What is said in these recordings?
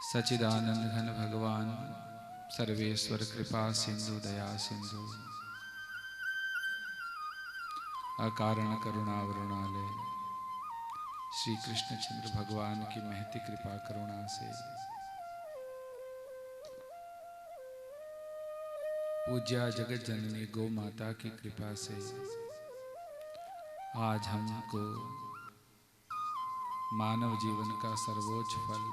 सच्चिदानंद घन भगवान सर्वेश्वर कृपा सिंधु दया सिंधु अकारण करुणावरुणालय श्री कृष्णचंद्र भगवान की महती कृपा करुणा से पूज्या जगत जननी गौ माता की कृपा से आज हमको मानव जीवन का सर्वोच्च फल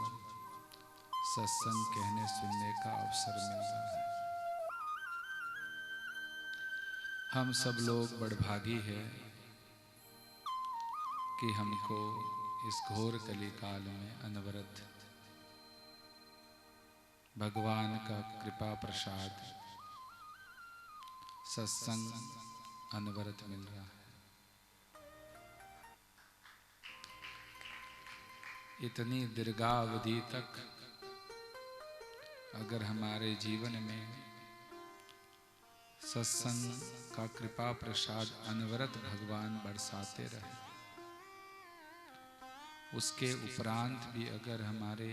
सत्संग कहने सुनने का अवसर मिल रहा है। हम सब लोग बड़भागी हैं कि हमको इस घोर कली काल में अनवरत भगवान का कृपा प्रसाद सत्संग अनवरत मिल रहा है। इतनी दीर्घावधि तक अगर हमारे जीवन में सत्संग का कृपा प्रसाद अनवरत भगवान बरसाते रहे, उसके उपरांत भी अगर हमारे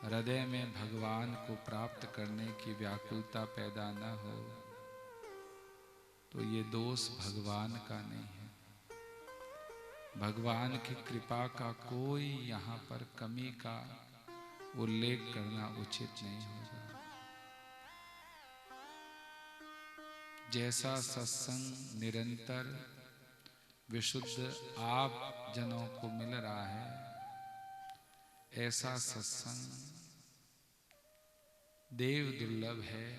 हृदय में भगवान को प्राप्त करने की व्याकुलता पैदा न हो तो ये दोष भगवान का नहीं है। भगवान की कृपा का कोई यहाँ पर कमी का उल्लेख करना उचित नहीं होगा। जैसा सत्संग निरंतर विशुद्ध आप जनों को मिल रहा है, ऐसा सत्संग देव दुर्लभ है।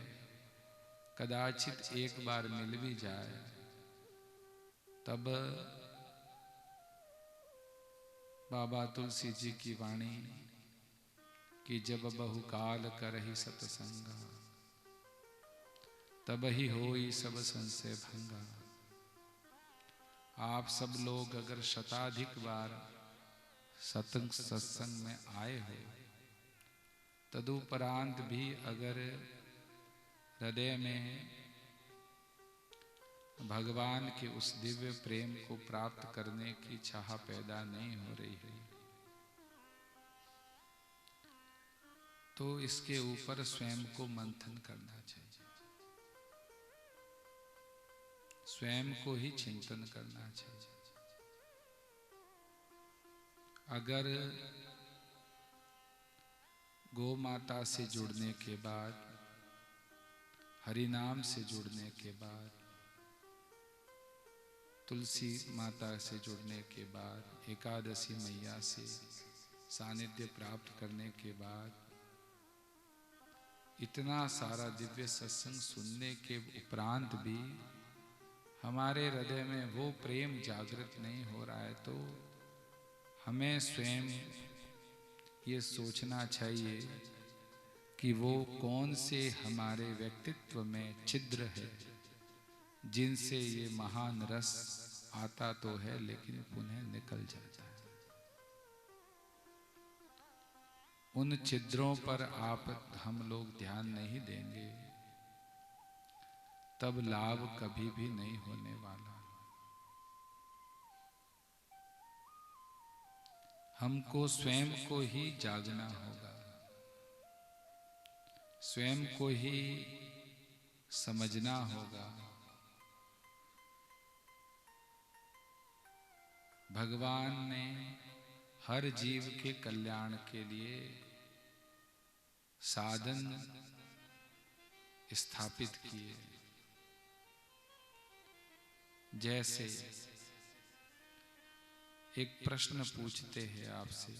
कदाचित एक बार मिल भी जाए तब बाबा तुलसी जी की वाणी कि जब बहुकाल करहि सतसंगा तब ही होई सब संशय भंगा। आप सब लोग अगर शताधिक बार सत्संग में आए हो, तदुपरांत भी अगर हृदय में भगवान के उस दिव्य प्रेम को प्राप्त करने की चाह पैदा नहीं हो रही है, तो इसके ऊपर स्वयं को मंथन करना चाहिए, स्वयं को ही चिंतन करना चाहिए। अगर गौ माता से जुड़ने के बाद, हरि नाम से जुड़ने के बाद, तुलसी माता से जुड़ने के बाद, एकादशी मैया से सानिध्य प्राप्त करने के बाद, इतना सारा दिव्य सत्संग सुनने के उपरांत भी हमारे हृदय में वो प्रेम जागृत नहीं हो रहा है, तो हमें स्वयं ये सोचना चाहिए कि वो कौन से हमारे व्यक्तित्व में छिद्र है जिनसे ये महान रस आता तो है लेकिन पुनः निकल जाता है। उन छिद्रों पर हम लोग ध्यान नहीं देंगे तब लाभ कभी भी नहीं होने वाला। हमको स्वयं को ही जागना होगा, स्वयं को ही समझना होगा। भगवान ने हर जीव के कल्याण के लिए साधन स्थापित किए। जैसे एक प्रश्न पूछते हैं आपसे,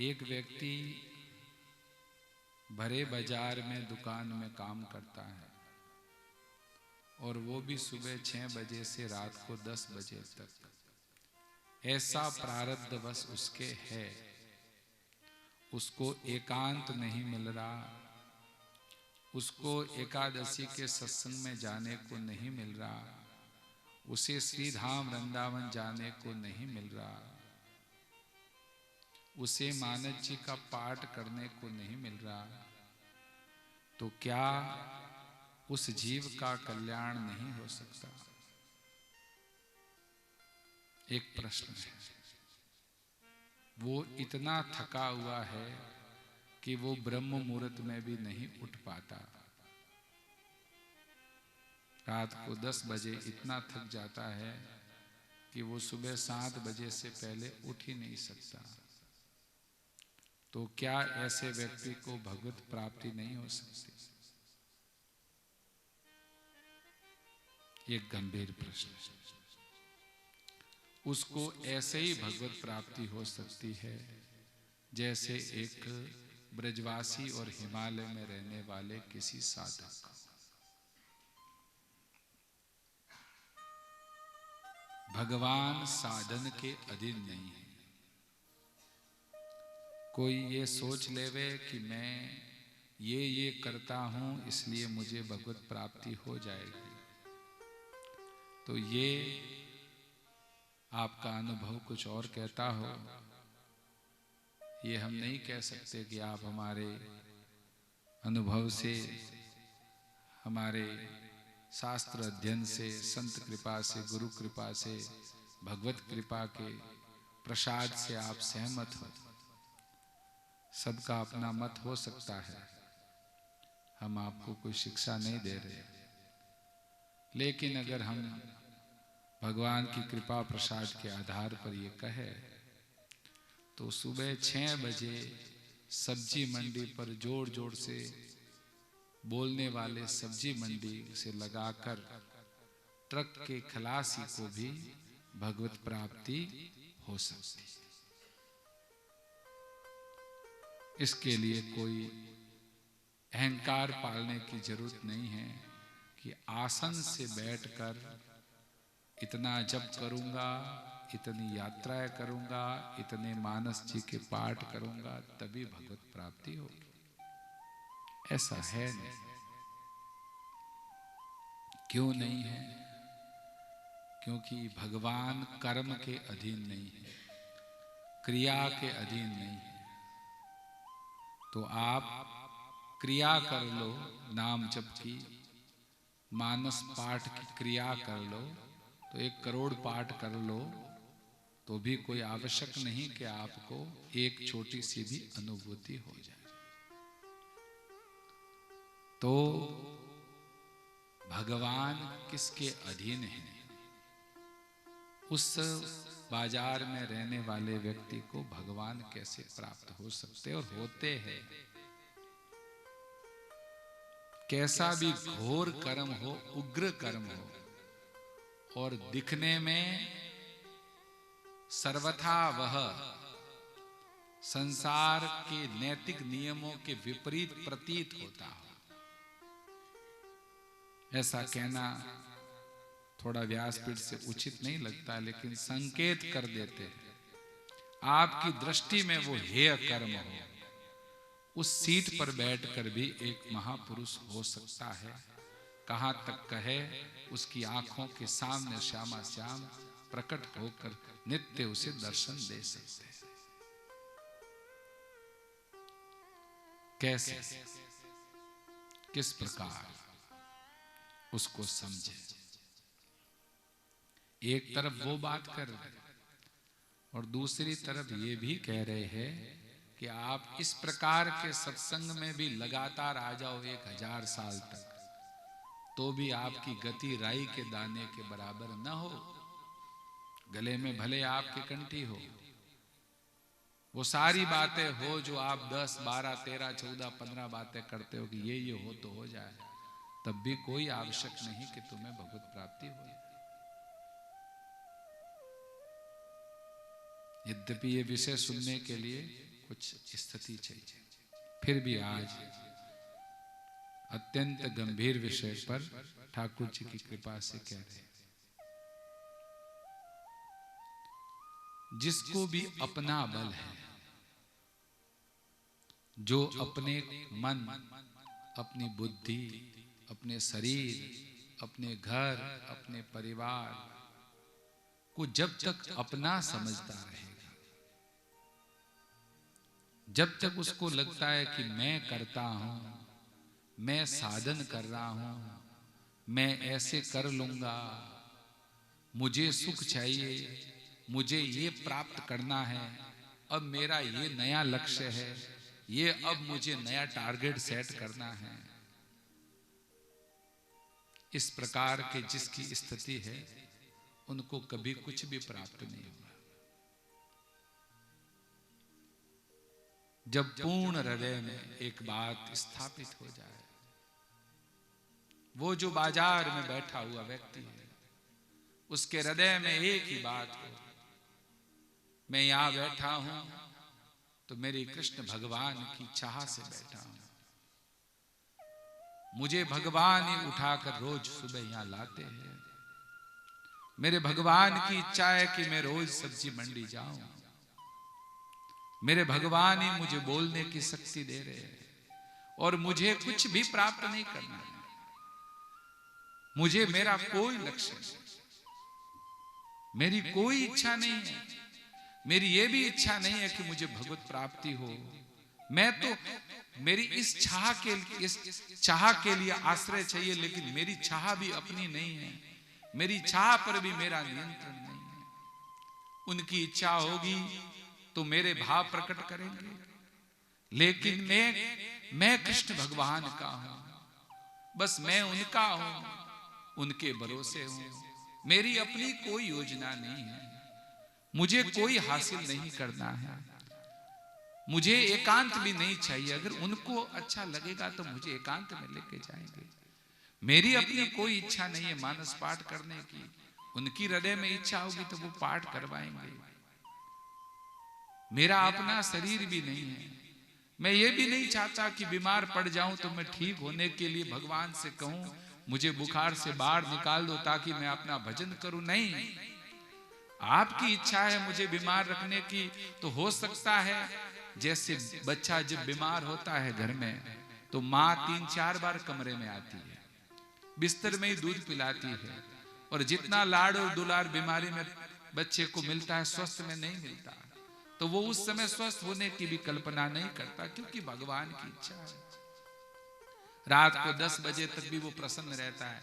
एक व्यक्ति भरे बाजार में दुकान में काम करता है और वो भी सुबह 6 बजे से रात को 10 बजे तक, ऐसा प्रारब्ध बस उसके है। उसको एकांत नहीं मिल रहा, उसको एकादशी के सत्संग में जाने को नहीं मिल रहा, उसे श्री धाम वृंदावन जाने को नहीं मिल रहा, उसे मानस जी का पाठ करने को नहीं मिल रहा, तो क्या उस जीव का कल्याण नहीं हो सकता? एक प्रश्न है। वो इतना थका हुआ है कि वो ब्रह्म मुहूर्त में भी नहीं उठ पाता। रात को 10 बजे इतना थक जाता है कि वो सुबह 7 बजे से पहले उठ ही नहीं सकता। तो क्या ऐसे व्यक्ति को भगवत प्राप्ति नहीं हो सकती? एक गंभीर प्रश्न है। उसको ऐसे ही भगवत प्राप्ति हो सकती है जैसे एक ब्रजवासी और हिमालय में रहने वाले किसी साधक। भगवान साधन के अधीन नहीं है। कोई ये सोच लेवे कि मैं ये करता हूं इसलिए मुझे भगवत प्राप्ति हो जाएगी, तो ये आपका अनुभव कुछ और कहता हो। ये हम नहीं कह सकते कि आप हमारे अनुभव से, हमारे शास्त्र अध्ययन से, संत कृपा से, गुरु कृपा से, भगवत कृपा के प्रसाद से आप सहमत हो। सबका अपना मत हो सकता है, हम आपको कोई शिक्षा नहीं दे रहे। लेकिन अगर हम भगवान की कृपा प्रसाद के आधार पर ये कहे तो सुबह 6 बजे सब्जी मंडी पर जोर जोर से बोलने वाले सब्जी मंडी से लगाकर ट्रक के खलासी को भी भगवत प्राप्ति हो सकती है। इसके लिए कोई अहंकार पालने की जरूरत नहीं है कि आसन से बैठकर इतना जप करूंगा, इतनी यात्राएं करूंगा, इतने मानस जी के पाठ करूंगा तभी भगवत प्राप्ति होगी। ऐसा है नहीं। क्यों नहीं है? क्योंकि भगवान कर्म के अधीन नहीं है, क्रिया के अधीन नहीं है। तो आप क्रिया कर लो, नाम जप की, मानस पाठ की क्रिया कर लो, तो 1 करोड़ पाठ कर लो तो भी कोई आवश्यक नहीं कि आपको एक छोटी सी भी अनुभूति हो जाए। तो भगवान किसके अधीन है? उस बाजार में रहने वाले व्यक्ति को भगवान कैसे प्राप्त हो सकते और होते हैं? कैसा भी घोर कर्म हो, उग्र कर्म हो और दिखने में सर्वथा वह संसार के नैतिक नियमों के विपरीत प्रतीत होता हो, ऐसा कहना थोड़ा व्यासपीठ से उचित नहीं लगता, लेकिन संकेत कर देते हैं। आपकी दृष्टि में वो हेय कर्म हो, उस सीट पर बैठकर भी एक महापुरुष हो सकता है। कहां तक कहे, उसकी आंखों के सामने श्यामा श्याम प्रकट होकर नित्य उसे दर्शन दे सकते हैं। कैसे, किस प्रकार उसको समझे? एक तरफ वो बात कर रहे और दूसरी तरफ ये भी कह रहे हैं कि आप इस प्रकार के सत्संग में भी लगातार आ जाओ 1000 साल तक, तो भी आपकी गति राई के दाने के बराबर न हो। गले में भले आपकी कंठी हो, वो सारी बातें हो जो आप 10, 12, 13, 14, 15 बातें करते हो कि ये हो तो हो जाए, तब भी कोई आवश्यक नहीं कि तुम्हें भगवत प्राप्ति हो। यद्यपि ये विषय सुनने के लिए कुछ स्थिति चाहिए, फिर भी आज अत्यंत गंभीर विषय पर ठाकुर जी की कृपा से कह रहे हैं। जिसको भी अपना बल है, जो अपने मन, अपनी बुद्धि, अपने शरीर, अपने घर, अपने परिवार को जब तक अपना समझता रहेगा, जब तक उसको लगता है कि मैं करता हूं, मैं साधन कर रहा हूं, मैं ऐसे कर लूंगा, मुझे सुख चाहिए, मुझे ये प्राप्त करना है, अब मेरा ये नया लक्ष्य है, ये अब मुझे नया टारगेट सेट करना है। इस प्रकार के जिसकी स्थिति है उनको कभी कुछ भी प्राप्त नहीं होगा। जब पूर्ण हृदय में एक बात स्थापित हो जाए, वो जो बाजार में बैठा हुआ व्यक्ति है उसके हृदय में एक ही बात हो, मैं यहां बैठा हूं तो मेरे कृष्ण भगवान की चाह से बैठा हूं, मुझे भगवान ही उठाकर रोज सुबह यहां लाते हैं, मेरे भगवान की इच्छा है कि मैं रोज सब्जी मंडी जाऊं, मेरे भगवान ही मुझे बोलने की शक्ति दे रहे हैं और मुझे कुछ भी प्राप्त नहीं करना है। मुझे मेरा कोई लक्ष्य नहीं, मेरी कोई इच्छा नहीं है, मेरी ये भी इच्छा नहीं है कि मुझे भगवत प्राप्ति हो। मैं तो मेरी इस चाह के लिए आश्रय चाहिए, लेकिन मेरी चाह भी अपनी नहीं है, मेरी चाह पर भी मेरा नियंत्रण नहीं है। उनकी इच्छा होगी तो मेरे भाव प्रकट करेंगे, लेकिन मैं कृष्ण भगवान का हूं, बस मैं उनका हूं, उनके भरोसे हूं, मेरी अपनी कोई योजना नहीं है, मुझे कोई हासिल नहीं करना है, मुझे एकांत भी नहीं चाहिए। अगर उनको अच्छा लगेगा तो मुझे एकांत में लेके जाएंगे, मेरी अपनी कोई इच्छा नहीं है मानस पाठ करने की, उनकी हृदय में इच्छा होगी तो वो पाठ करवाएंगे। मेरा अपना शरीर भी नहीं है, मैं ये भी नहीं चाहता कि बीमार पड़ जाऊं तो मैं ठीक होने के लिए भगवान से कहूं मुझे बुखार से बाहर निकाल दो ताकि मैं अपना भजन करूं। नहीं, आपकी इच्छा है मुझे बीमार रखने की, तो हो सकता है जैसे बच्चा जब बीमार होता है घर में तो माँ 3-4 बार कमरे में आती है, बिस्तर में ही दूध पिलाती है, और जितना लाड़ और दुलार बीमारी में बच्चे को मिलता है स्वस्थ में नहीं मिलता, तो वो उस समय स्वस्थ होने की भी कल्पना नहीं करता, क्योंकि भगवान की इच्छा है। रात को 10 बजे तक भी वो प्रसन्न रहता है,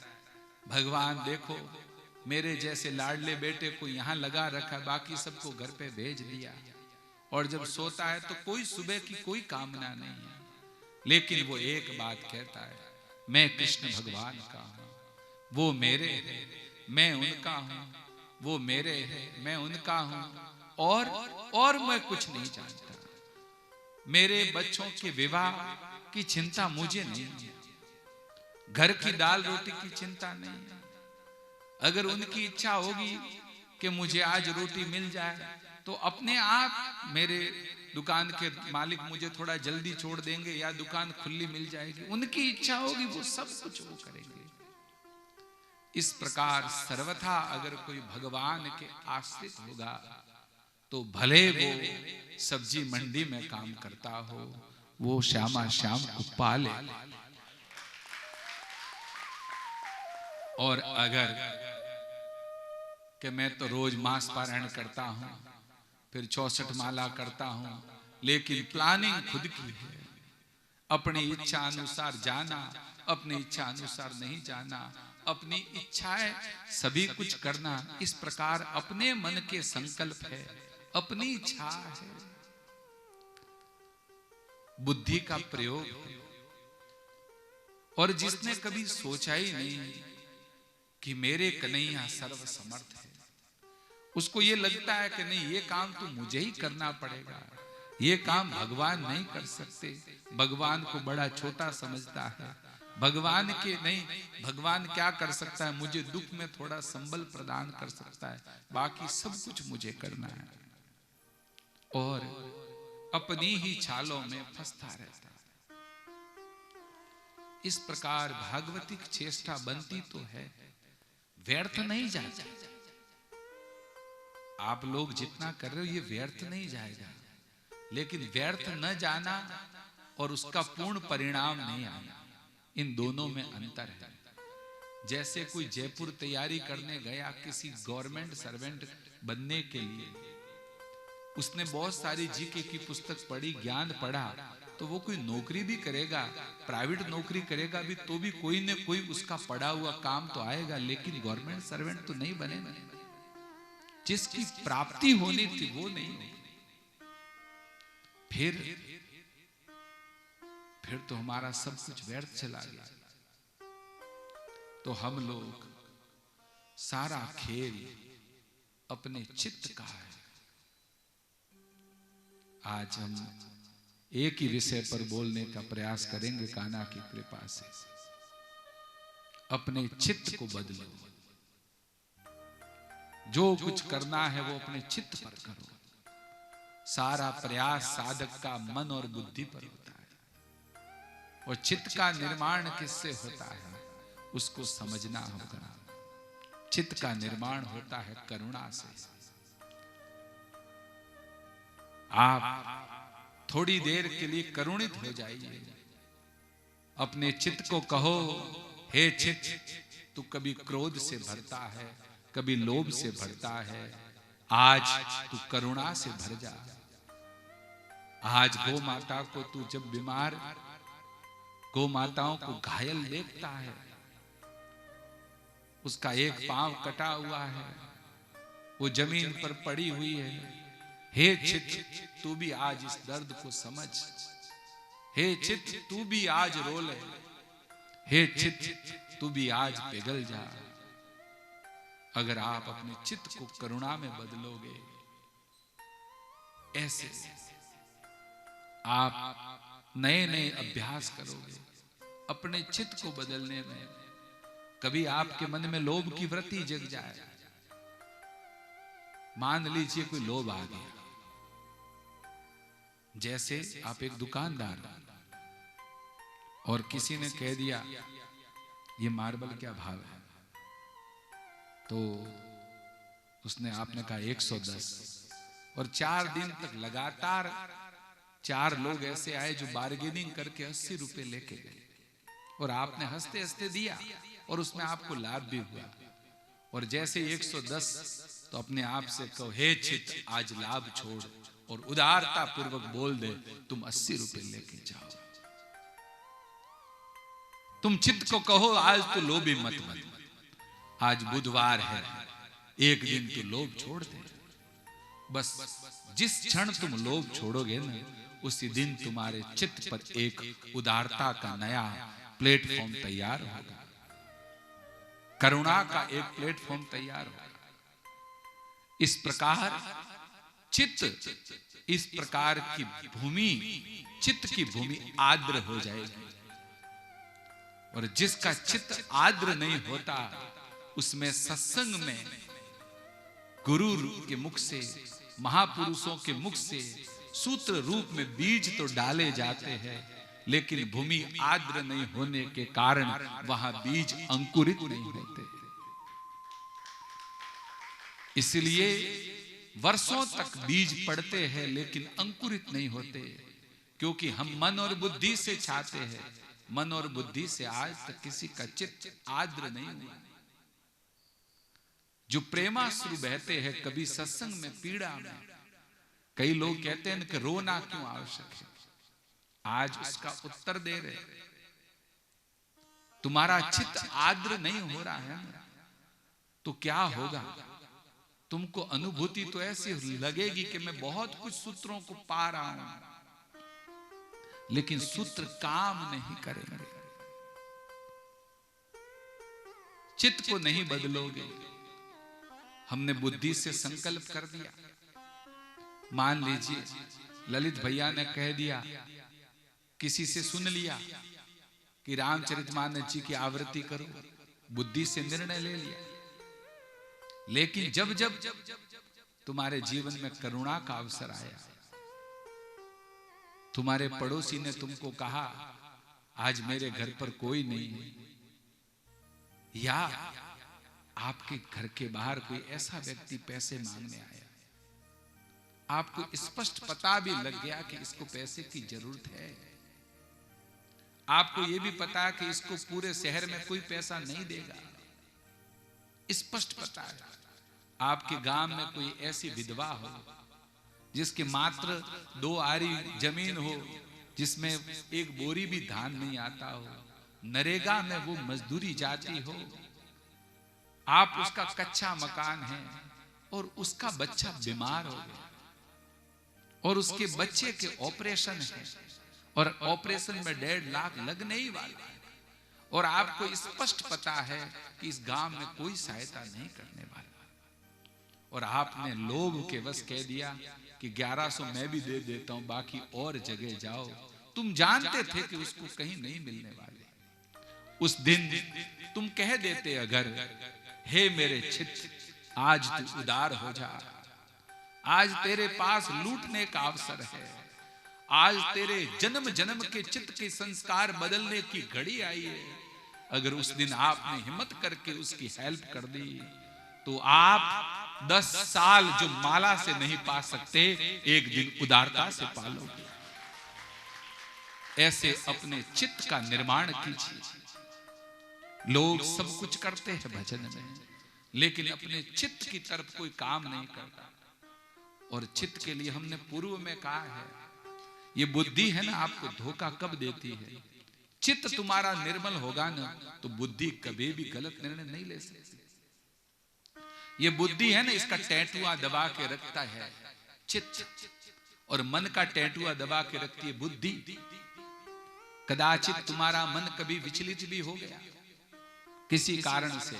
भगवान देखो मेरे जैसे लाडले बेटे को यहाँ लगा रखा, बाकी सबको घर पे भेज दिया, और जब सोता है तो कोई सुबह की कोई कामना नहीं है, लेकिन वो एक बात कहता है, मैं कृष्ण भगवान का हूं, वो मेरे है, मैं उनका हूं, वो मेरे है, मैं उनका हूं, और मैं कुछ नहीं जानता। मेरे बच्चों के विवाह की चिंता मुझे नहीं है, घर की दाल रोटी की चिंता नहीं है। अगर उनकी इच्छा होगी कि मुझे आज रोटी मिल जाए तो अपने आप मेरे दुकान के मालिक मुझे थोड़ा जल्दी छोड़ देंगे या दुकान खुली मिल जाएगी, उनकी इच्छा होगी, वो सब कुछ वो करेंगे। इस प्रकार सर्वथा अगर कोई भगवान के आश्रित होगा तो भले वो सब्जी मंडी में काम करता हो, वो श्यामा श्याम को पाले। और अगर कि मैं तो रोज मास पारायण करता हूं, फिर 64 माला करता हूं, लेकिन प्लानिंग खुद की है, अपनी इच्छा अनुसार जाना, अपनी इच्छा अनुसार नहीं जाना, अपनी इच्छाएं सभी कुछ करना, इस प्रकार अपने मन के संकल्प है, अपनी इच्छा है, बुद्धि का प्रयोग है। और जिसने कभी सोचा ही नहीं कि मेरे कन्हैया सर्व समर्थ है, उसको ये लगता है कि नहीं ये काम तो मुझे ही करना पड़ेगा, ये काम भगवान नहीं कर सकते, भगवान को बड़ा छोटा समझता है, भगवान के नहीं, भगवान क्या कर सकता है, मुझे दुख में थोड़ा संबल प्रदान कर सकता है, बाकी सब कुछ मुझे करना है, और अपनी ही छालों में फंसता रहता है। इस प्रकार भागवतिक चेष्टा बनती तो है, व्यर्थ नहीं जाती। आप लोग जितना कर रहे हो ये व्यर्थ नहीं जाएगा, लेकिन व्यर्थ न जाना और उसका पूर्ण परिणाम नहीं आना, इन दोनों में अंतर है। जैसे कोई जयपुर तैयारी करने गया किसी गवर्नमेंट सर्वेंट बनने के लिए, उसने बहुत सारी जीके की पुस्तक पढ़ी, ज्ञान पढ़ा, तो वो कोई नौकरी भी करेगा, प्राइवेट नौकरी करेगा भी, तो भी कोई न कोई उसका पढ़ा हुआ काम तो आएगा, लेकिन गवर्नमेंट सर्वेंट तो नहीं बनेगा। जिसकी प्राप्ति होनी थी वो नहीं होगी। फिर तो हमारा सब कुछ व्यर्थ चला गया। तो हम लोग सारा खेल अपने चित्त का है। आज हम एक ही विषय पर बोलने का प्रयास करेंगे कान्हा की कृपा से। अपने चित्त को बदलो। जो कुछ करना है वो अपने चित्त पर करो। सारा प्रयास साधक का मन और बुद्धि पर होता है। और चित्त का निर्माण किससे होता है उसको समझना होगा। चित्त का निर्माण होता है करुणा से। आप थोड़ी देर के लिए करुणित हो जाइए। अपने चित्त को कहो, हे चित्त, तू कभी क्रोध से भरता है, कभी लोभ से भरता है, आज तू करुणा से भर जा। आज गौ माता को तू जब बीमार गौ माताओं को घायल देखता है, उसका एक पांव कटा हुआ है, वो जमीन पर पड़ी हुई है, हे चित्त तू भी आज इस दर्द को समझ। हे चित्त तू भी आज रो ले। हे चित्त तू भी आज पिघल जा। अगर आप अपने चित्त को करुणा में बदलोगे, ऐसे आप नए नए अभ्यास करोगे अपने चित्त को बदलने में। कभी आपके मन में लोभ की वृत्ति जग जाए। मान लीजिए कोई लोभ आ गया। जैसे आप एक दुकानदार और किसी ने कह दिया ये मार्बल क्या भाव है, तो उसने आपने कहा 110। और 4 दिन तक लगातार 4 लोग ऐसे आए जो बार्गेनिंग करके 80 रुपए लेके गए और आपने हंसते हंसते दिया और उसमें आपको लाभ भी हुआ। और जैसे 110 तो अपने आप से कहो, हे चित्त आज लाभ छोड़ और उदारता पूर्वक बोल दे, तुम 80 रुपए लेके जाओ। तुम चित्त को कहो, आज तो लोभी मत बन, आज बुधवार है, एक दिन तो लोभ छोड़ दे। बस जिस क्षण तुम लोभ छोड़ोगे ना, उसी दिन तुम्हारे चित्त पर एक उदारता का नया प्लेटफॉर्म तैयार होगा। करुणा का एक प्लेटफॉर्म तैयार होगा। इस प्रकार चित्त, इस प्रकार की भूमि, चित्त की भूमि आर्द्र हो जाएगी। और जिसका चित्त आर्द्र नहीं होता, उसमें सत्संग में गुरु के मुख से, महापुरुषों के मुख से सूत्र रूप में बीज तो डाले जाते हैं, लेकिन भूमि आर्द्र नहीं होने के कारण वहां बीज अंकुरित नहीं होते। इसलिए वर्षों तक बीज पड़ते हैं लेकिन अंकुरित नहीं होते, क्योंकि हम मन और बुद्धि से चाहते हैं। मन और बुद्धि से आज तक किसी का चित्त आर्द्र नहीं हुआ। जो प्रेमाश्रु बहते हैं कभी सत्संग में, पीड़ा में, कई लोग कहते हैं कि रोना क्यों आवश्यक है, आज उसका उत्तर दे रहे। तुम्हारा चित्त आर्द्र नहीं हो रहा है तो क्या होगा? तुमको अनुभूति तो ऐसी लगेगी कि मैं बहुत कुछ सूत्रों को पा रहा हूं, लेकिन सूत्र काम नहीं करेंगे। चित्त को नहीं बदलोगे। हमने बुद्धि से संकल्प कर दिया। मान लीजिए ललित भैया ने कह दिया, किसी से सुन लिया कि रामचरितमानस जी की आवृत्ति करो, बुद्धि से निर्णय ले लिया। लेकिन जब जब तुम्हारे जीवन में करुणा का अवसर आया, तुम्हारे पड़ोसी ने तुमको कहा आज मेरे घर पर कोई नहीं है, या आपके घर के बाहर कोई ऐसा व्यक्ति पैसे मांगने आया, आपको स्पष्ट पता भी लग गया कि इसको पैसे की जरूरत है, आपको यह भी पता कि इसको पूरे शहर में कोई पैसा नहीं देगा, स्पष्ट पता है। आपके गांव में कोई ऐसी विधवा हो जिसके मात्र 2 आरी जमीन हो, जिसमें एक बोरी भी धान नहीं आता हो, नरेगा में वो मजदूरी जाती हो, आप उसका कच्चा मकान है और उसका बच्चा बीमार हो गया, और उसके बच्चे के ऑपरेशन है और ऑपरेशन में 1.5 लाख लगने ही वाला है, और आपको स्पष्ट पता है कि इस गांव में कोई सहायता नहीं करने वाला, और आपने लोभ के वश कह दिया कि 1100 मैं भी दे देता हूं, बाकी और जगह जाओ। तुम जानते थे कि उसको कहीं नहीं मिलने वाले। उस दिन तुम कह देते अगर, हे मेरे चित्त आज तू उदार हो जा, आज तेरे पास लूटने का अवसर है, आज तेरे जन्म जन्म के चित्त के संस्कार बदलने की घड़ी आई है। अगर उस दिन आपने हिम्मत करके उसकी हेल्प कर दी तो आप 10 साल जो माला से नहीं पा सकते, एक दिन उदारता से पालोगे। ऐसे अपने चित्त का निर्माण कीजिए। लोग सब कुछ करते हैं भजन में, लेकिन अपने चित्त की तरफ कोई काम नहीं करता। और चित्त के लिए हमने पूर्व में कहा है, ये बुद्धि है ना, आपको धोखा कब देती है? चित्त तुम्हारा निर्मल होगा ना, तो बुद्धि कभी भी गलत निर्णय नहीं ले सकती। ये बुद्धि है ना, इसका टैटुआ दबा के रखता है चित्त, और मन का टैटुआ दबा के रखती है बुद्धि। कदाचित तुम्हारा मन कभी विचलित भी हो गया किसी कारण से,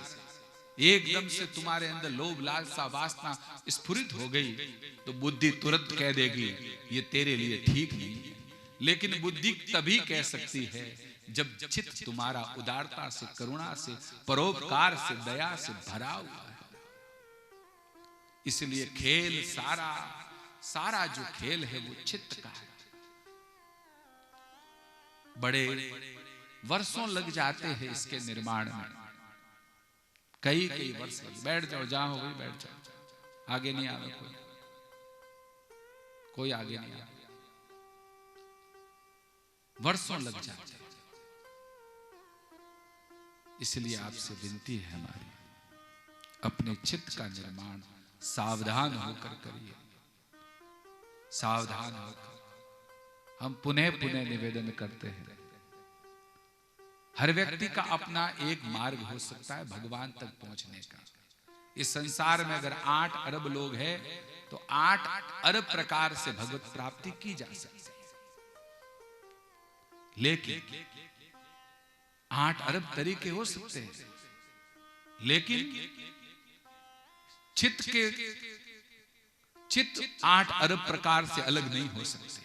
एकदम से तुम्हारे अंदर लोभ लालसा वासना स्फुरित हो गई, तो बुद्धि तुरंत कह देगी ये तेरे लिए ठीक नहीं है। लेकिन बुद्धि तभी कह सकती है जब चित्त तुम्हारा उदारता से, करुणा से, परोपकार से, दया से भरा हुआ है। इसलिए खेल सारा जो खेल है वो चित्त का है। बड़े वर्षों लग जाते हैं इसके निर्माण में, कई वर्ष। बैठ जाओ, जहां हो गई बैठ जाओ, आगे नहीं आवे कोई आगे नहीं आवे, वर्षों लग जाते। इसलिए आपसे विनती है हमारी, अपने चित्त का निर्माण सावधान होकर करिए, सावधान होकर। हम पुनः पुनः निवेदन करते हैं, हर व्यक्ति का अपना एक मार्ग हो सकता है भगवान तक पहुंचने का। इस संसार में अगर 8 अरब लोग हैं तो 8 अरब प्रकार से भगवत प्राप्ति की जा सकती है, लेकिन 8 अरब तरीके हो सकते हैं, लेकिन चित्त 8 अरब प्रकार से अलग नहीं हो सकते।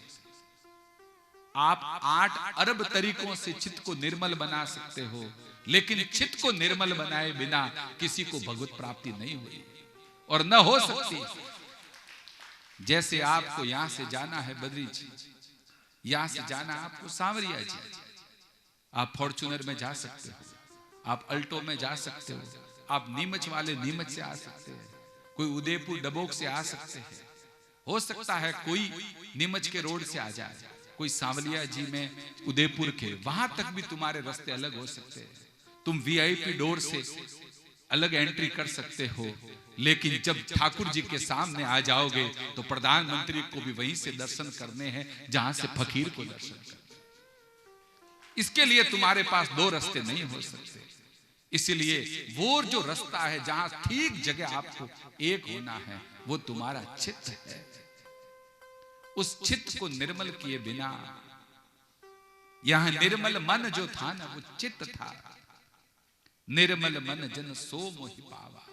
आप 8 अरब तरीकों से चित्त को निर्मल बना सकते हो, लेकिन चित्त को निर्मल बनाए बिना किसी को भगवत प्राप्ति नहीं हुई और न हो सकती। जैसे आपको यहां से जाना है बद्री जी, यहां से जाना आपको सांवरिया जी, आप फॉर्च्यूनर में जा सकते हो, आप अल्टो में जा सकते हो, आप नीमच वाले नीमच से आ सकते हैं, कोई उदयपुर डबोक से आ सकते हैं। हो सकता है कोई नीमच के रोड से आ जाए, कोई सांवलिया जी में उदयपुर के, वहां तक भी तुम्हारे रास्ते अलग हो सकते हैं। तुम वीआईपी डोर से अलग एंट्री कर सकते हो, लेकिन जब ठाकुर जी के सामने आ जाओगे तो प्रधानमंत्री को भी वहीं से दर्शन करने हैं जहां से फकीर को दर्शन करने। इसके लिए तुम्हारे पास 2 रास्ते नहीं हो सकते। इसलिए वो जो रास्ता है जहां ठीक जगह आपको एक होना है, वो तुम्हारा चित्त है। उस चित्त को निर्मल किए बिना, यहां निर्मल मन जो था ना वो चित्त था। निर्मल मन जन सो मोहि पावा।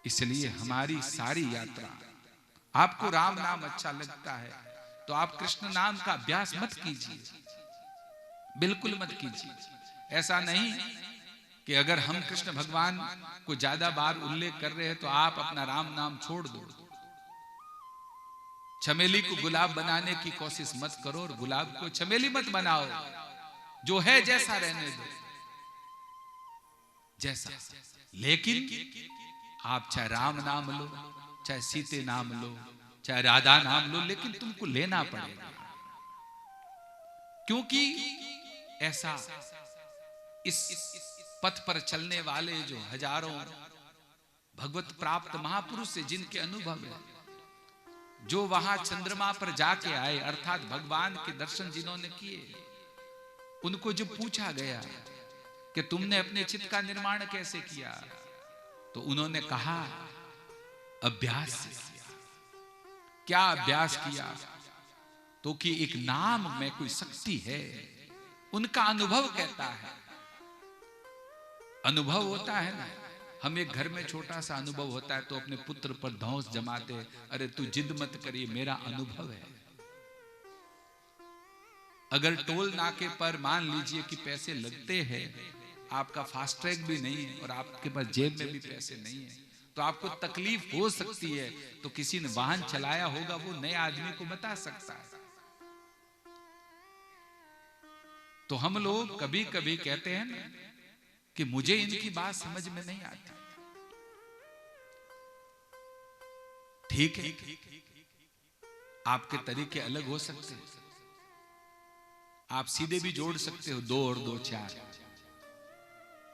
इसलिए हमारी सारी यात्रा, आपको राम नाम अच्छा लगता है तो आप कृष्ण नाम का अभ्यास मत कीजिए, बिल्कुल मत कीजिए। ऐसा नहीं कि अगर हम कृष्ण भगवान को ज्यादा बार उल्लेख कर रहे हैं तो आप अपना राम नाम छोड़ दो। चमेली को गुलाब बनाने की कोशिश मत करो और गुलाब को चमेली मत बनाओ। जो है जैसा रहने दो, जैसा। लेकिन आप चाहे राम नाम लो, चाहे सीते नाम लो, चाहे राधा नाम लो, लेकिन तुमको लेना पड़ेगा। क्योंकि ऐसा इस पथ पर चलने वाले जो हजारों भगवत प्राप्त महापुरुष से जिनके अनुभव है, जो वहां चंद्रमा पर जाके आए, अर्थात भगवान के दर्शन जिन्होंने किए, उनको जब पूछा गया कि तुमने अपने चित्त का निर्माण कैसे किया, तो उन्होंने कहा अभ्यास से किया। क्या अभ्यास किया, तो कि एक नाम में कोई शक्ति है, उनका अनुभव कहता है। अनुभव होता है ना, हम एक घर में छोटा सा अनुभव होता है तो अपने पुत्र पर धौंस जमाते, अरे तू जिद मत करिए, मेरा अनुभव है। अगर टोल नाके पर मान लीजिए कि पैसे लगते हैं, आपका फास्ट ट्रैग भी नहीं है और आपके पास जेब में भी पैसे नहीं है, तो आपको तकलीफ हो सकती है, तो किसी ने वाहन चलाया होगा, वो नए आदमी को बता सकता है। तो हम लोग कभी कभी कहते हैं ना कि मुझे इनकी बात समझ में नहीं आती। ठीक है, आपके तरीके अलग हो सकते हैं। आप सीधे भी जोड़ सकते हो 2 और 2 4,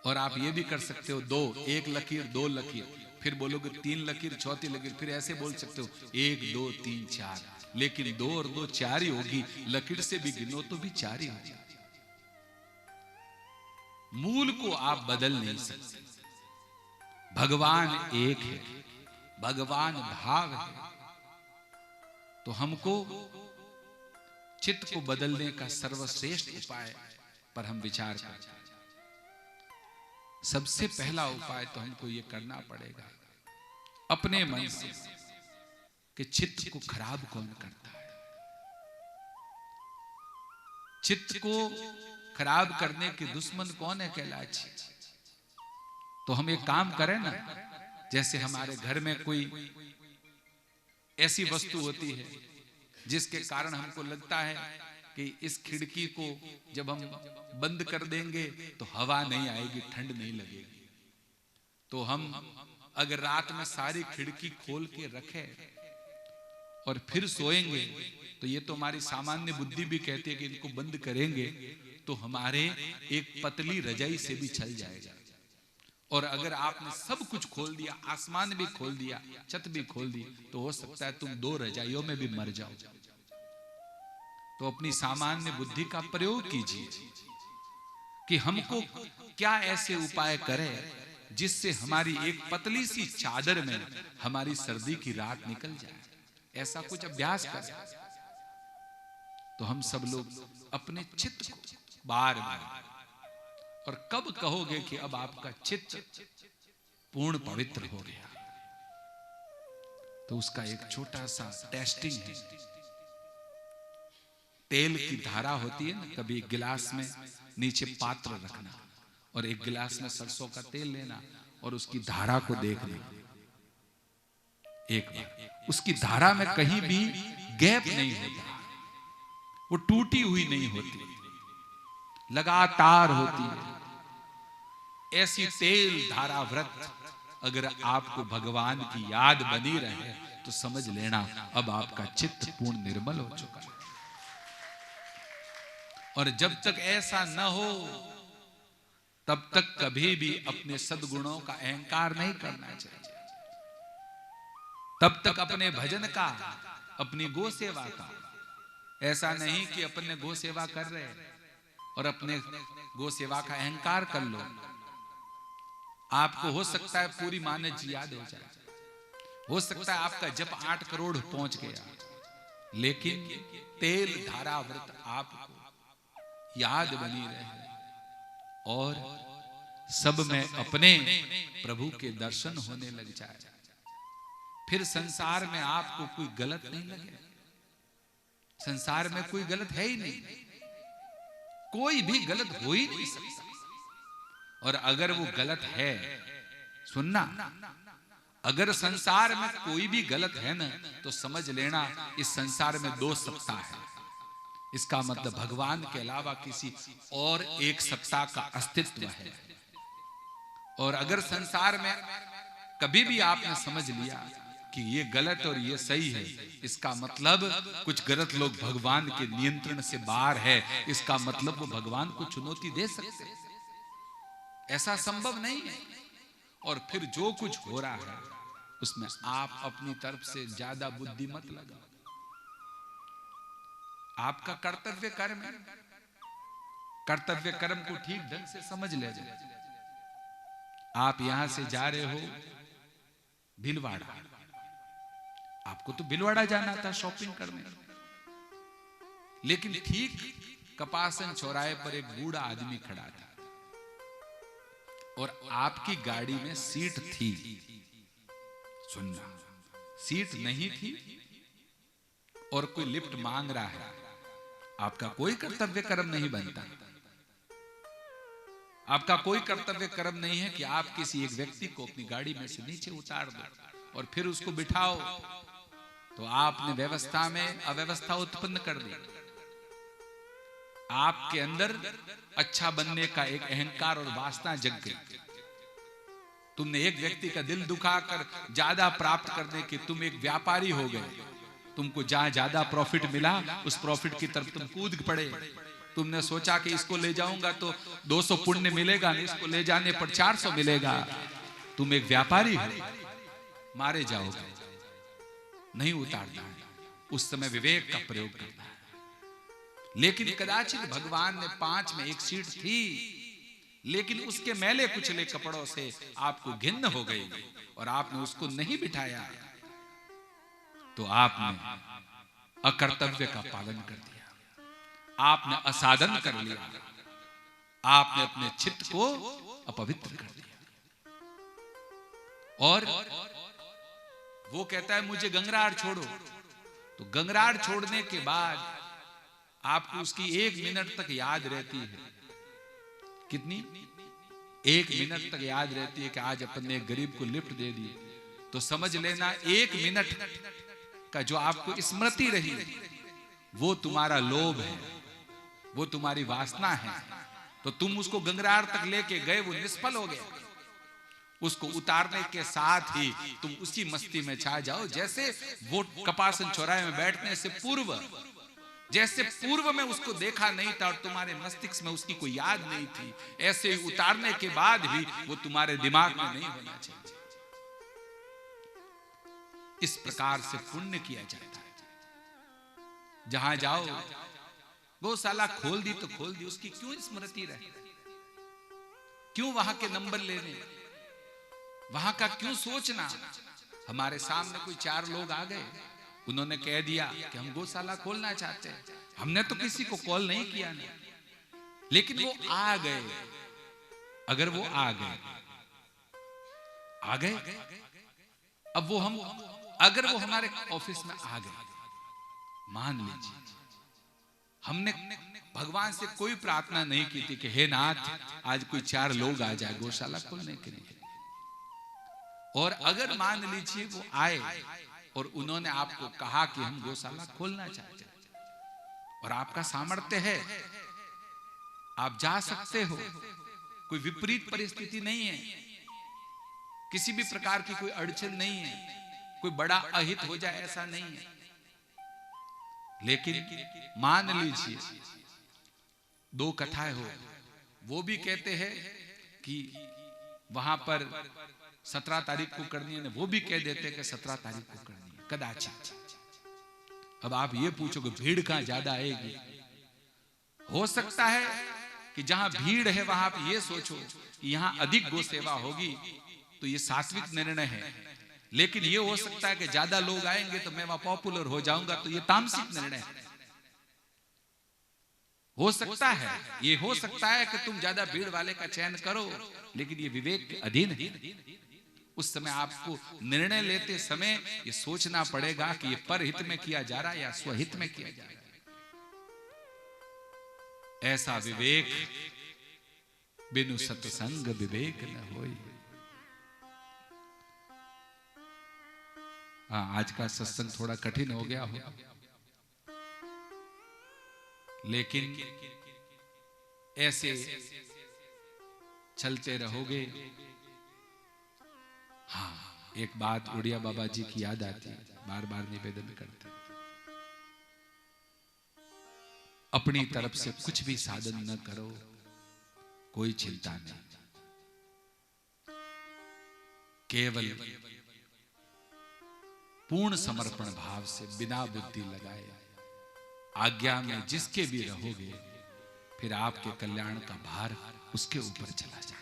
और आप ये भी कर सकते हो 2 1 लकीर 2 लकीर, फिर बोलोगे 3 लकीर चौथी लकीर, फिर ऐसे बोल सकते हो 1 2 3 4, लेकिन 2 और 2 4 ही होगी। लकीर से भी गिनो तो भी 4 ही होगी। मूल को आप बदल नहीं सकते। भगवान एक है, भगवान भाव है, तो हमको चित्त को बदलने का सर्वश्रेष्ठ उपाय पर हम विचार करते हैं। सबसे पहला उपाय तो हमको ये करना पड़ेगा अपने मन से कि चित्त को खराब कौन करता है। चित्त को खराब करने के दुश्मन कौन है कैलाश? तो हम एक काम करें ना, जैसे हमारे घर में कोई ऐसी वस्तु होती है जिसके कारण हमको लगता है कि इस खिड़की को जब हम बंद कर देंगे तो हवा नहीं आएगी, ठंड नहीं लगेगी, तो हम अगर रात में सारी खिड़की खोल के रखें और फिर सोएंगे, तो ये तो हमारी सामान्य बुद्धि भी कहती है कि इनको बंद करेंगे तो हमारे एक पतली रजाई से भी छल जाएगा। और अगर आपने सब कुछ खोल दिया, आसमान भी खोल दिया, छत भी खोल दी, तो हो सकता है तुम 2 रजाइयों में भी मर जाओ। तो अपनी सामान्य बुद्धि का प्रयोग कीजिए कि हमको क्या ऐसे उपाय करें जिससे हमारी एक पतली सी चादर में हमारी सर्दी की रात निकल जाए। ऐसा कुछ अभ्यास करें तो हम सब लोग अपने चित्त को बार बार, और कब कहोगे कि अब आपका चित्त पूर्ण पवित्र हो गया, तो उसका एक छोटा सा टेस्टिंग है। तेल की धारा होती है ना, कभी एक गिलास में नीचे पात्र रखना और एक गिलास में सरसों का तेल लेना और उसकी धारा को देखना। एक बार उसकी धारा में कहीं भी गैप नहीं होता, वो टूटी हुई नहीं होती, लगातार होती है। ऐसी तेल धारा व्रत अगर आपको भगवान की याद बनी रहे तो समझ लेना अब आपका चित्त पूर्ण निर्मल हो चुका है। और जब तक ऐसा न हो तब तक कभी भी अपने सद्गुणों का अहंकार नहीं करना चाहिए। तब तक अपने भजन का, अपनी गो सेवा का, ऐसा नहीं कि अपने गो सेवा कर रहे और अपने गो सेवा का अहंकार कर लो। आपको हो सकता है पूरी माने जी याद हो जाए, हो सकता है आपका जप 8 करोड़ पहुंच गया, लेकिन तेल धारा व्रत आपको याद बनी रहे और सब में अपने प्रभु के दर्शन होने लग जाए। फिर संसार में आपको कोई गलत नहीं लगे। संसार में कोई गलत है ही नहीं, कोई भी गलत हो ही नहीं सकता। और अगर वो गलत है, सुनना, अगर संसार में कोई भी गलत है ना, तो समझ लेना इस संसार में 2 सत्ता है। इसका मतलब भगवान के अलावा किसी और एक सत्ता का अस्तित्व है। और अगर संसार में कभी भी आपने समझ लिया कि ये गलत और ये सही है, इसका मतलब कुछ गलत लोग भगवान के नियंत्रण से बाहर है। इसका मतलब वो भगवान को चुनौती दे सकते हैं, ऐसा संभव नहीं है। और फिर जो कुछ हो रहा है उसमें आप अपनी तरफ से ज्यादा बुद्धि मत लगाओ। आपका कर्तव्य कर्म है, कर्तव्य कर्म को ठीक ढंग से समझ ले जाए। आप यहां से जा रहे हो भीलवाड़ा, आपको तो भिलवाड़ा जाना था शॉपिंग करने, लेकिन ठीक कपासन चौराहे पर एक बूढ़ा आदमी खड़ा था और आपकी गाड़ी में सीट थी। सुनना, सीट नहीं थी और कोई लिफ्ट मांग रहा है। आपका कोई कर्तव्य कर्म नहीं बनता, आपका कोई कर्तव्य कर्म नहीं है कि आप किसी एक व्यक्ति को अपनी गाड़ी में से नीचे उतार दो और फिर उसको बिठाओ। तो आपने व्यवस्था में अव्यवस्था उत्पन्न कर दी। आपके अंदर अच्छा बनने का एक अहंकार और वासना जग गई। तुमने एक व्यक्ति का दिल दुखाकर ज्यादा प्राप्त करने के तुम एक व्यापारी हो गए। तुमको जहां ज्यादा प्रॉफिट मिला उस प्रॉफिट की तरफ तुम कूद पड़े। तुमने सोचा कि इसको ले जाऊंगा तो 200 पुण्य मिलेगा, नहीं इसको ले जाने पर 400 मिलेगा। तुम एक व्यापारी हो, मारे जाओगे। नहीं उतारना है, उस समय विवेक का प्रयोग करना है। लेकिन कदाचित भगवान ने 5 में एक सीट थी, लेकिन उसके मैले कुचले कपड़ों से आपको घिन्न हो गई और आपने उसको नहीं बिठाया, तो आपने अकर्तव्य का पालन कर दिया, आपने असाधन कर लिया, आपने अपने चित्त को अपवित्र कर दिया। और वो कहता है मुझे गंगरार छोड़ो, तो गंगरार छोड़ने के बाद आपको उसकी 1 मिनट तक याद रहती है। कितनी? 1 मिनट तक याद रहती है कि आज अपन ने एक गरीब को लिफ्ट दे दी। तो समझ लेना 1 मिनट का जो आपको स्मृति रही वो तुम्हारा लोभ है, वो तुम्हारी वासना है। तो तुम उसको गंगरार तक लेके गए, वो निष्फल हो गया। उसको उतारने के साथ ही तुम उसी मस्ती में छा जाओ जैसे वो कपासन चौराहे में बैठने से पूर्व, जैसे पूर्व में उसको देखा नहीं था और तुम्हारे मस्तिष्क में उसकी कोई याद नहीं थी, ऐसे ही उतारने के बाद भी वो तुम्हारे दिमाग में नहीं होना चाहिए। इस प्रकार से पुण्य किया जाता है। जहां जाओ, गौशाला खोल दी तो खोल दी, उसकी क्यों स्मृति रहे? क्यों वहां के नंबर लेने, वहां का क्यों सोचना? हमारे सामने कोई 4 लोग आ गए, उन्होंने कह दिया कि हम गौशाला खोलना चाहते हैं। हमने तो किसी को कॉल नहीं किया नहीं, लेकिन वो आ गए। अगर वो आ गए, अब वो हम, अगर वो हमारे ऑफिस में आ गए, मान लीजिए हमने भगवान से कोई प्रार्थना नहीं की थी कि हे नाथ आज कोई 4 लोग आ जाए गौशाला खोलने के लिए, और अगर मान लीजिए वो आए और उन्होंने आपको कहा कि हम गौशाला खोलना चाहते हैं और आपका सामर्थ्य है, आप जा सकते हो, कोई विपरीत परिस्थिति नहीं है, किसी भी प्रकार की कोई अड़चन नहीं है, कोई बड़ा अहित हो जाए ऐसा नहीं है। लेकिन मान लीजिए 2 कथाएं हो, वो भी कहते हैं कि वहां पर 17 तारीख को करनी है, वो भी कह देते हैं कि 17 तारीख को करनी है कदाचित। अब आप ये पूछोगे भीड़ कहां ज्यादा आएगी? हो सकता है कि जहां भीड़ है वहां आप ये सोचो कि यहां अधिक गौ सेवा होगी, तो ये सात्विक निर्णय है। लेकिन ये हो सकता है कि ज्यादा लोग आएंगे तो मैं वहां पॉपुलर हो जाऊंगा, तो ये तामसिक निर्णय है। हो सकता है, ये हो सकता है कि तुम ज्यादा भीड़ वाले का चयन करो, लेकिन ये विवेक के अधीन है। उस समय आपको निर्णय लेते समय ये सोचना पड़ेगा कि ये परहित में किया जा रहा है या स्वहित में किया जा रहा है। ऐसा विवेक बिनु सत्संग विवेक न होई। हाँ, आज का सत्संग थोड़ा कठिन हो गया हो, लेकिन ऐसे चलते रहोगे। हाँ, एक बात उड़िया बाबा जी की याद आती है, बार बार निवेदन करते हैं, अपनी तरफ से कुछ भी साधन न करो, कोई चिंता नहीं, केवल पूर्ण समर्पण भाव से बिना बुद्धि लगाए आज्ञा में जिसके भी रहोगे, फिर आपके कल्याण का भार उसके ऊपर चला जाए।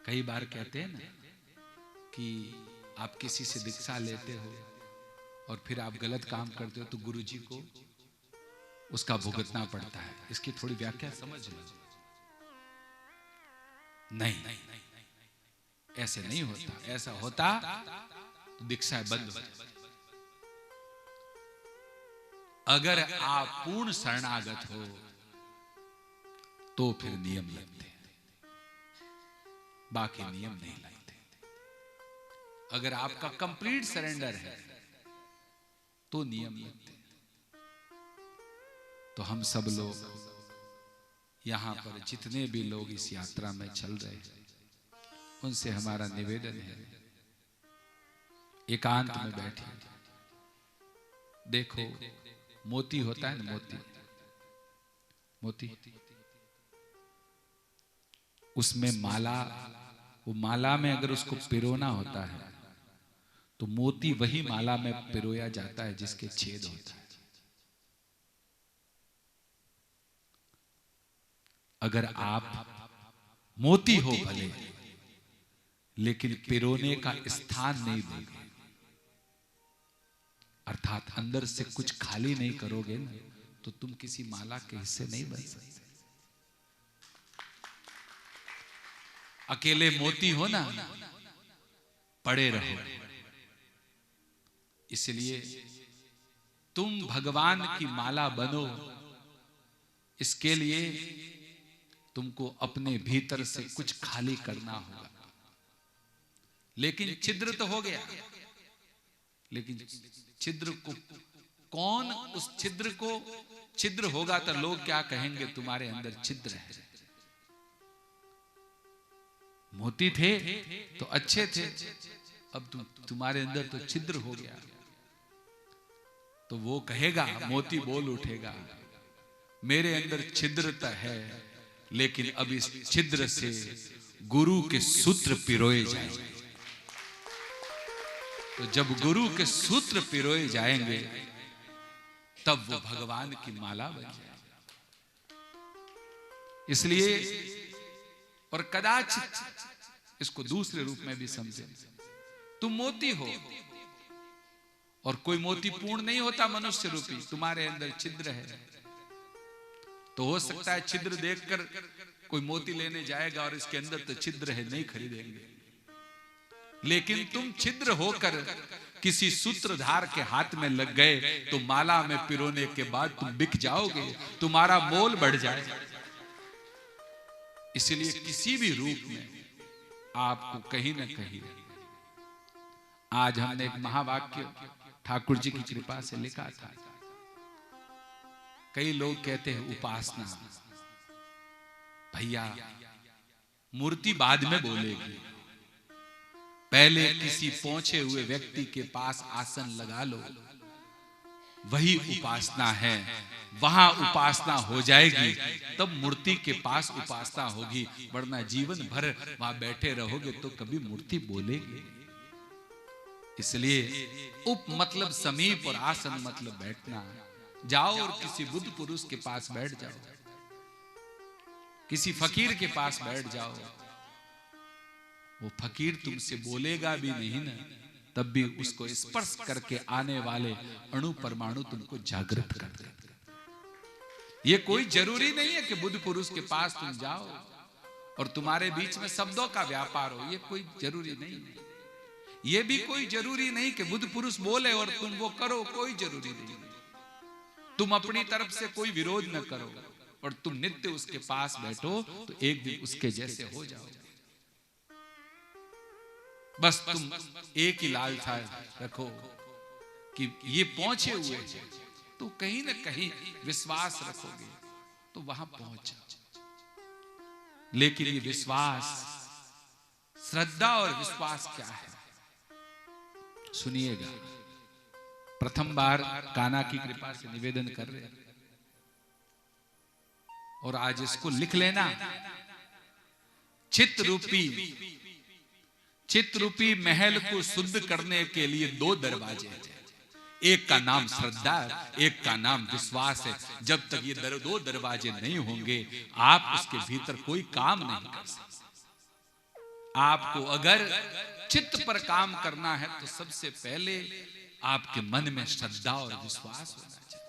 कई बार कहते हैं ना कि आप किसी से दीक्षा लेते हो और फिर आप गलत काम करते हो तो गुरुजी को उसका भुगतना पड़ता है। इसकी थोड़ी व्याख्या समझ लो। नहीं, ऐसे नहीं होता। ऐसा होता तो दीक्षा बंद हो जाती। अगर आप पूर्ण शरणागत हो तो फिर नियम लगते हैं, बाकी नियम नहीं लगते। अगर आपका कंप्लीट सरेंडर है तो नियम लगते हैं। तो हम सब लोग यहां पर जितने भी लोग इस यात्रा में चल रहे हैं उनसे हमारा निवेदन है, एकांत में बैठे। देखो मोती होता है ना, मोती उसमें माला, वो माला में अगर उसको पिरोना होता है तो मोती वही माला में पिरोया जाता है जिसके छेद होता है। अगर आप मोती हो भले लेकिन पिरोने का स्थान नहीं दोगे, अर्थात अंदर से कुछ खाली नहीं करोगे ना, तो तुम किसी माला के हिस्से नहीं बन सकते। अकेले मोती हो ना, पड़े रहो। इसलिए तुम भगवान की माला बनो, इसके लिए तुमको अपने भीतर से कुछ खाली करना होगा। लेकिन छिद्र तो हो गया, लेकिन छिद्र को कौन, उस छिद्र को, छिद्र होगा तो लोग क्या कहेंगे, तुम्हारे अंदर छिद्र है। मोती थे तो अच्छे थे, अब तुम्हारे अंदर तो छिद्र हो गया, तो वो कहेगा, मोती बोल उठेगा, मेरे अंदर छिद्र तो है लेकिन अब इस छिद्र से गुरु के सूत्र पिरोए जाएंगे। तो जब गुरु के सूत्र पिरोए जाएंगे तब वो भगवान की माला बन जाएगी। इसलिए, और कदाचित इसको दूसरे रूप में भी समझे, तुम मोती हो और कोई मोती पूर्ण नहीं होता मनुष्य रूपी, तुम्हारे अंदर छिद्र है। तो हो सकता है छिद्र देखकर कोई मोती लेने जाएगा और इसके अंदर तो छिद्र है, नहीं खरीदेंगे। लेकिन तुम छिद्र होकर किसी सूत्रधार के हाथ में लग गए तो माला में पिरोने के बाद तुम बिक जाओगे, तुम्हारा मोल बढ़ जाएगा। इसलिए किसी भी रूप में आपको कहीं ना कहीं, आज हमने एक महावाक्य ठाकुर जी की कृपा से लिखा था। कई लोग कहते हैं उपासना, भैया मूर्ति बाद में बोलेगी, पहले किसी पहुंचे हुए व्यक्ति के पास आसन लगा लो, वही उपासना है। वहां उपासना हो जाएगी तब मूर्ति के पास उपासना होगी, वरना जीवन भर वहां बैठे रहोगे तो कभी मूर्ति बोलेगी। इसलिए उप मतलब समीप और आसन मतलब बैठना। जाओ और किसी बुद्ध पुरुष के पास बैठ जाओ, किसी फकीर के पास बैठ जाओ, वो फकीर तुमसे बोलेगा भी नहीं ना, तब भी उसको स्पर्श करके आने वाले अणु परमाणु तुमको जागृत कर देते। ये कोई जरूरी नहीं है कि बुद्ध पुरुष के पास तुम जाओ और तुम्हारे बीच में शब्दों का व्यापार हो, ये कोई जरूरी नहीं है। ये भी कोई जरूरी नहीं कि बुद्ध पुरुष बोले और तुम वो करो, कोई जरूरी नहीं। तुम अपनी तरफ से कोई विरोध न करो और तुम नित्य उसके पास बैठो तो एक दिन उसके जैसे हो जाओ। बस तुम एक ही लालसा रखो कि ये पहुंचे हुए हैं, तो कहीं ना कहीं विश्वास रखोगे तो वहां पहुंच जाओ। लेकिन ये विश्वास, श्रद्धा और विश्वास क्या है, सुनिएगा। प्रथम बार कान्हा की कृपा से निवेदन कर रहे हैं और आज इसको लिख लेना। चित्त रूपी महल को शुद्ध करने के लिए दो दरवाजे हैं। एक का नाम श्रद्धा, एक का नाम विश्वास है। जब तक ये दो दरवाजे नहीं होंगे आप उसके भीतर कोई काम नहीं कर सकते। आपको अगर चित्त पर काम करना है तो सबसे पहले आपके मन में श्रद्धा और विश्वास होना चाहिए।